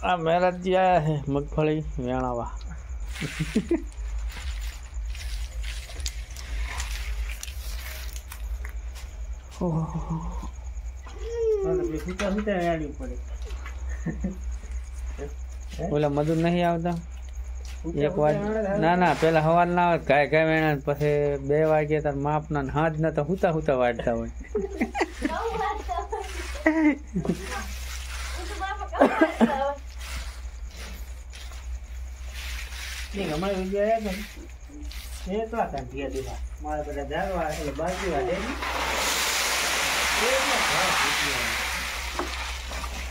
आ मेरा जी आया है मगफली व्याणावा ઓલા મજૂર નહીં આવતા એક વાગે ના ના પેલા સવાર ના આવે ગાય ગાય વેણા પછી 2 વાગે તાર માપના હાથ ના તો હુતા હુતા વાળતા હોય हमारे विजय आया ये तो आता दिया दिया मारे बड़ा जागवा એટલે બાકી વાડે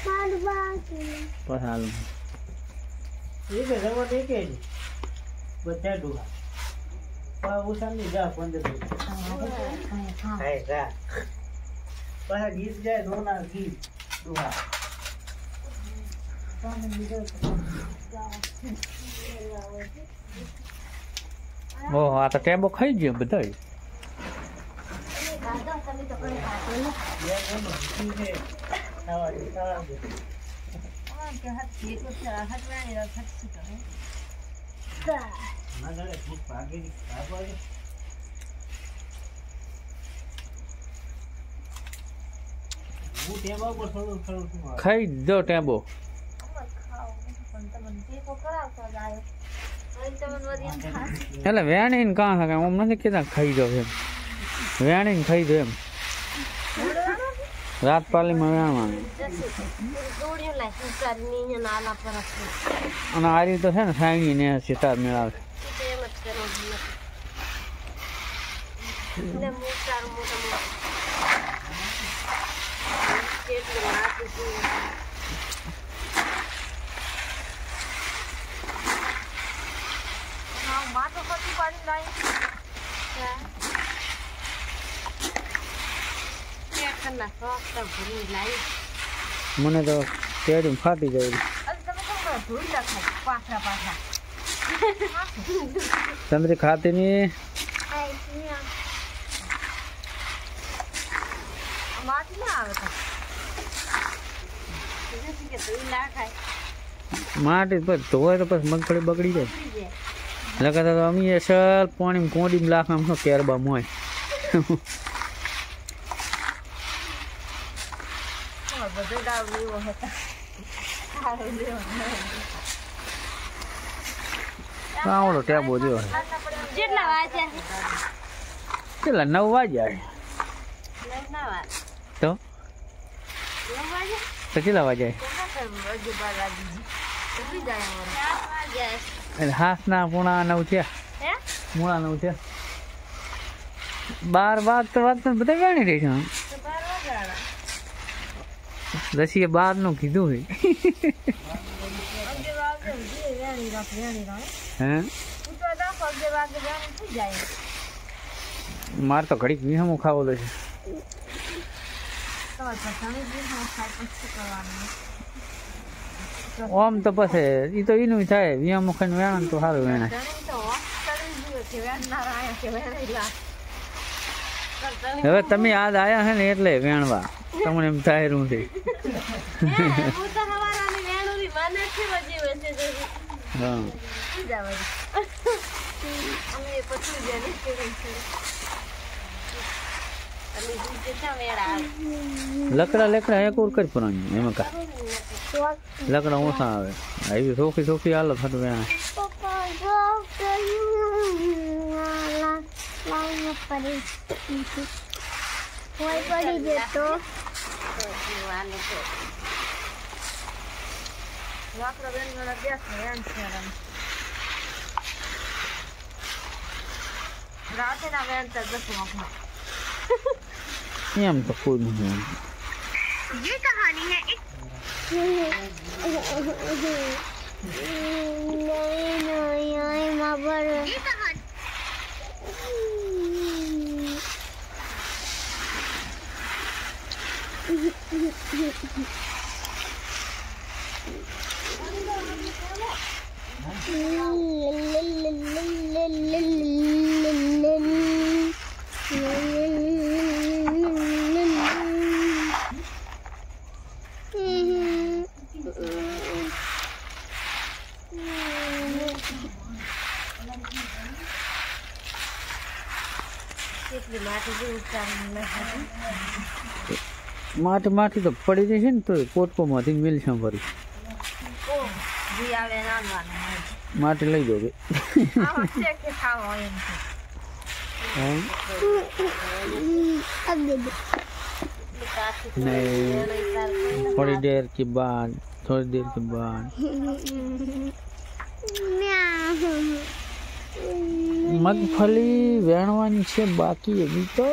માર બાકી પહાલ ये के जमा दे के બધા ડુહા પા ઉસાની જા 15 है गा पा गीत जाए दोना गीत डुहा ઓહ આ તો ટેબો ખાઈ ગયો બધાય ખાઈ દો ટેબો એટલે વેણી ને કાં થાય આમ નથી કીધા ખાઈ દો એમ વેણી ને ખાઈ દો એમ રાત પાલીમાં વેણવાનું અને આ રીતે છે ને સાયણી ને સિતાર મેળાવે મને તો કેડું ફાટી જાય તંત્રી ખાતી ની માટી ધોવાય તો પછી મગફળી બગડી જાય લગાતા તો અમી અસલ પાણી કોડી લાખ આમ શું કેરબા મોય આવડો ટેબો જો કેટલા વાગ્યા 9 વાગ્યા તો કેટલા વાગ્યા હાથ ના પૂણા 9 થયા મૂળા 9 થયા 12 વાગતો વાગતો બધા વેણી રહી છે દસીએ 12 નું કીધું હે મારે તો ઘડીક વિહમું ખાવો છે ઓમ તો પછી એ તો એનું થાય વિહમું ખાઈને વેણ તો સારું વેણ હવે તમે આજ આયા હે ને એટલે વેણવા તમને એમ થાય રૂ છે લકડા લકડા એક ઓર કરી પુરાણી એમાં કા લકડા ઓછા આવે આવી સોખી સોખી હાલો થતું વેણા પડી જતો એમ તો કોઈ નહીં ये कहानी है एक नहीं नहीं माबर ये कहानी માટી તો પડી જશે ને તો પોટકોમાંથી મિલશે ફરી માટી લઈ દો थोड़ी देर के बाद મગફળી વેણવાની છે બાકી હજી તો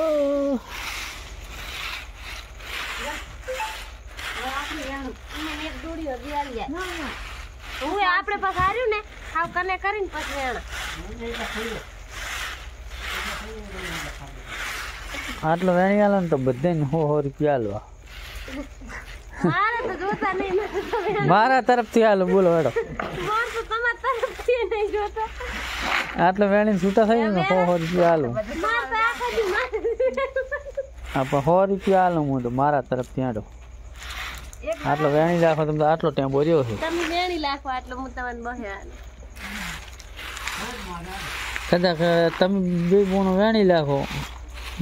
આપણે પાસે હાર્યું ને હાવ કને કરીને પછી વેણ આટલો વેણી આલો ને તો બધાને 100 રૂપિયા આલવા મારા તરફથી હાલો બોલો હેડો આટલો વેણી છૂટા થઈ ને 100 રૂપિયા હાલો આપણે 100 રૂપિયા હાલો હું તો મારા તરફથી હેડો આટલો વેણી રાખો તમે આટલો ટેમ્પો રહ્યો છે તમે વેણી રાખો આટલો હું તમને બહે કદાચ તમે બે બોનો વેણી રાખો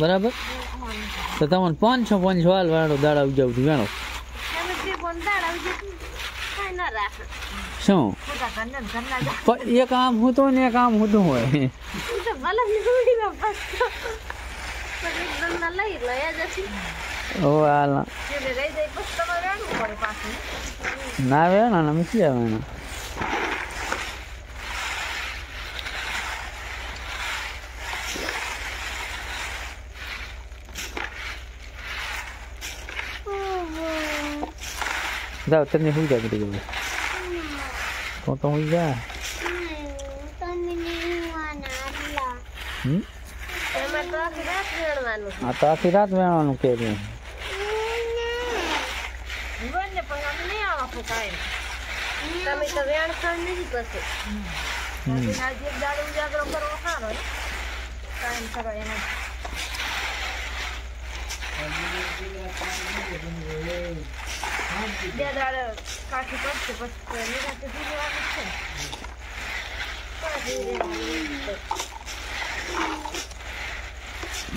બરાબર તો તમને 500 હાલ વાળો દાડા ઉજાવ વેણો શું એક આમ હું તો ને એક આમ હું તો હોય ના વેણા ને મીઠી વેણા જાઓ તને સુઈ જા કરી ગયું તો સુઈ જા આ તો આખી રાત વેણવાનું કે છે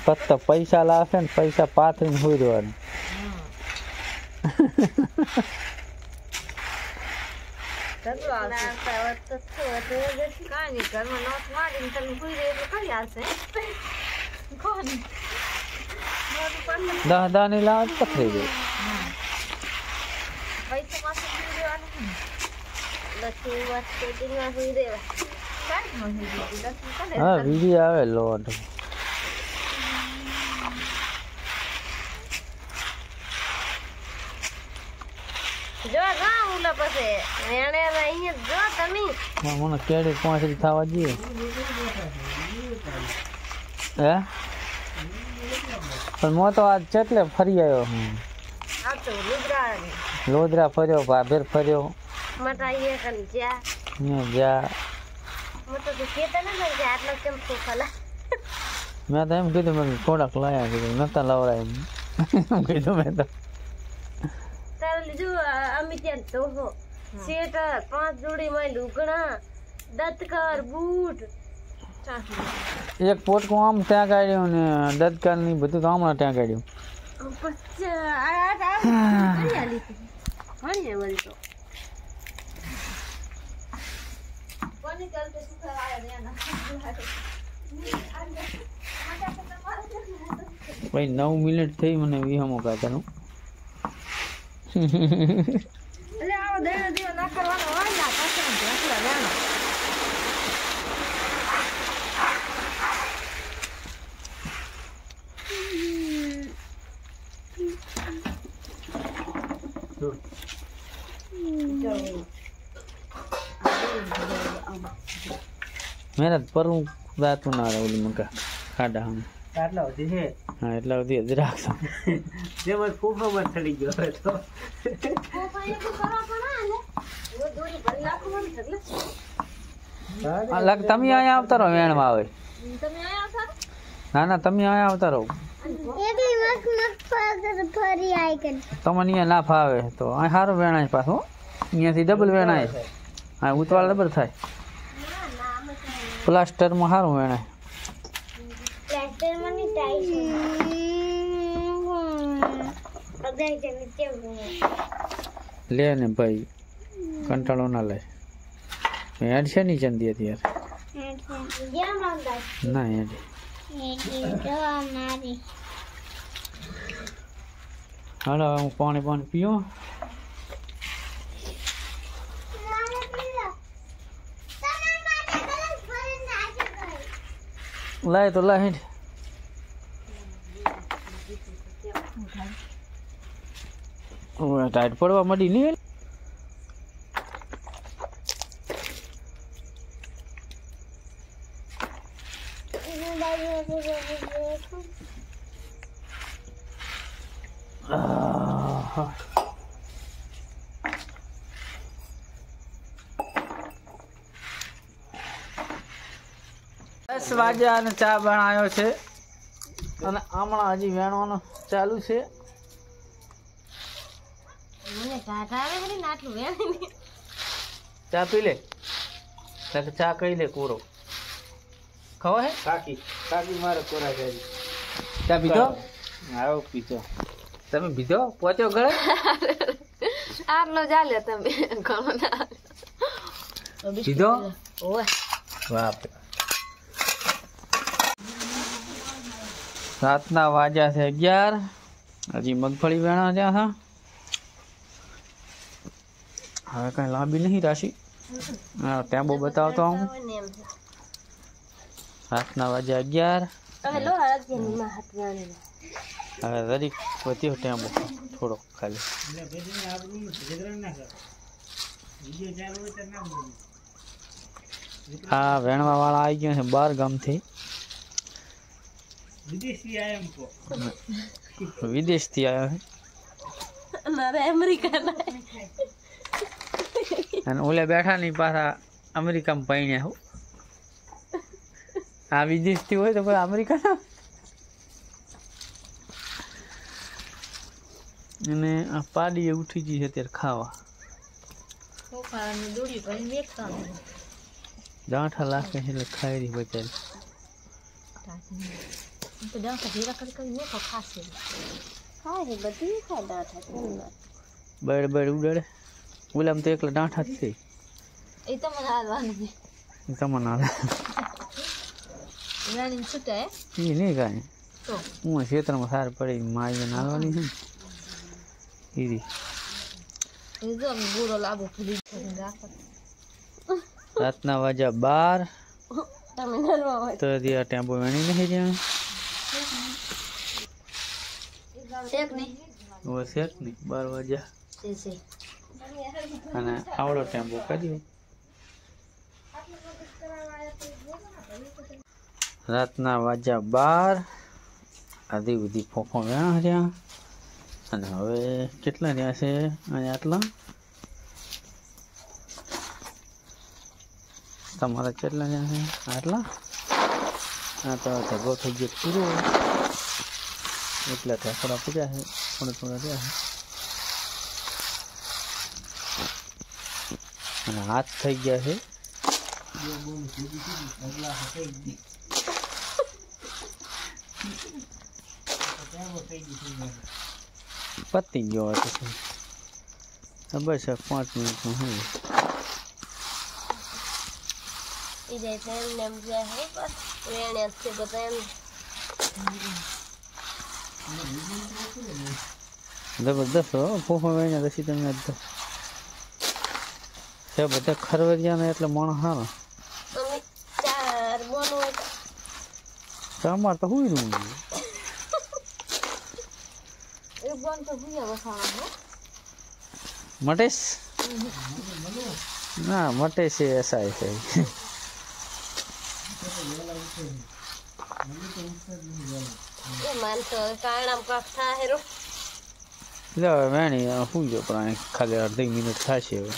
પત્તા પૈસા લાવશે ને પૈસા પાથરીને હોઈ દેવાનું દા ની લાવ પથરી ગઈ હા વિડીયો આવે લોટ જો ગાઉલા પછી વેણે અહીંયા જો તમે મને કેડી પહોંચી થવા જોઈએ હે પણ મો તો આજ ચેટલે ફરી આવ્યો હું આ તો લોદરા ફર્યો ભાભેર ફર્યો મટાઈએ કન જા ને જા મતો તો કેતા ને કે આટલો કેમ ખોખલા મેં તો એમ કીધું મેં થોડાક લાયા કીધું નતા લવરાય એમ કીધું મેં તો તારે જો અમે ત્યાં તો સ્વેટર 5 જોડી માં લુગડા દતકર બૂટ એક પોટકું આમ ત્યાં કાઢ્યું ને દતકર ની બધું તો હમણાં ત્યાં કાઢ્યું ભાઈ 9 મિનિટ થઈ મને વિહમો કાઢવાનું એટલે આવો દેવ દેવ ના કરવાનો હોય ના પાછળ ઢેકલા લેવાનો मेरा परु रात ना रहा मका खाड़ा हम આટલા વધી છે हाँ એટલા વધી જ રાખશો જેમાં ફૂફામાં ચડી ગયો હોય તો લગ તમે અહીંયા આવતા રહો વેણમાં આવે ના ના તમે અહીંયા આવતા રહો તમને અહીંયા ના ફાવે તો આ સારું વેણાય પાછું અહીંયાથી ડબલ વેણાય હા ઉતવાળ ડબલ થાય પ્લાસ્ટરમાં સારું વેણાય પ્લાસ્ટર માં લે ને ભાઈ કંટાળો ના લે હેડ છે ની ચંદી અત્યારે ના હેડ હાલો હું પાણી પીઓ લાય તો લાય હેડ ટાઈટ પડવા મળી નહીં આહ. 10 વાગ્યા અને ચા બનાવ્યો છે અને હમણાં હજી વેણવાનું ચાલુ છે ચા પી લે ચા કઈ લે કોરો ખવા હે કાકી મારે કોરા છે ચા પીધો આવો પીધો તમે પીધો પહોંચ્યો ઘરે આટલો ચાલે તમે ઘણો ના પીધો ઓય બાપ રાતના વાગ્યા છે 11 હજી મગફળી વેણા ત્યાં હવે કઈ લાંબી નહીં રાશિ ટેમ્બો બતાવતો હું રાતના વાગ્યા 11 હવે દરેક વધ્યો ટેમ્બો થોડો ખાલી હા વેણવા વાળા આવી ગયા છે 12 ગામથી વિદેશથી આવ્યા છે અને ઓલે બેઠા ની પાછા અમેરિકામાં પૈણ્યા હું આ વિદેશથી હોય તો કોઈ અમેરિકા અને આ પાડી ઉઠી ગઈ છે અત્યારે ખાવા દાંઠા લાગે છે એટલે ખાઈ રહી બચારી બળ બળ ઉડાડે ઓલામ તો એકલા દાંઠા જ છે તમને એ નહીં કાંઈ હું ક્ષેત્રમાં સાર પડી માઈને નાલવાની છે ને રાતના વાગ્યા 12 તો ત્યાં ટેમ્પો વેણી નહીં જ્યાં શેક નહીં 12 વાગ્યા અને આવડો ટેમ્પો કર્યો રાતના વાગ્યા 12 આધી બધી ફોફો વેણા રહ્યા અને હવે કેટલા રહ્યા છે અહીંયા આટલા તમારા કેટલા રહ્યા છે આટલા આ તો ઢગો થઈ ગયો પૂરો એટલા ઠેકડા પૂર્યા છે થોડા રહ્યા છે અને હાથ થઈ ગયા છે પતી ગયો હતો ખબર છે 5 મિનિટમાં હું જબરદસ્ત હો ફોફો વેણ્યા પછી તમે છે બધા ખરવરિયા ને એટલે મોણ હારો અમાર તો હુઈ નું મટેશ ના મટેશ એસા છે વેણી શું જો પણ ખાલી અડધી મિનિટ થશે હવે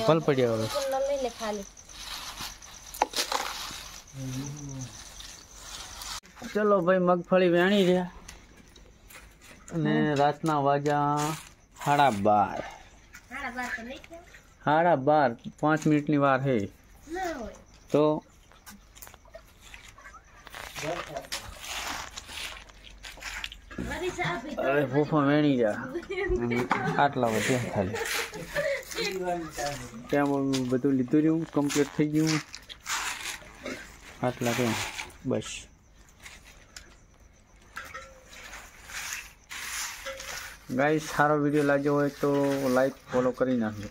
પલપડિયા ચલો ભાઈ મગફળી વેણી રહ્યા અને રાતના વાગ્યા 12:30 5 મિનિટની વાર હે તો મારી ચા પી અરે ફૂફા વેણી જા આટલા વધ્યા ખાલી ત્યાં બધું લીધું રહ્યું કમ્પ્લીટ થઈ ગયું આટલા કેમ બસ ગાઈસ સારો વિડીયો લાગ્યો હોય તો લાઈક ફોલો કરી નાખજો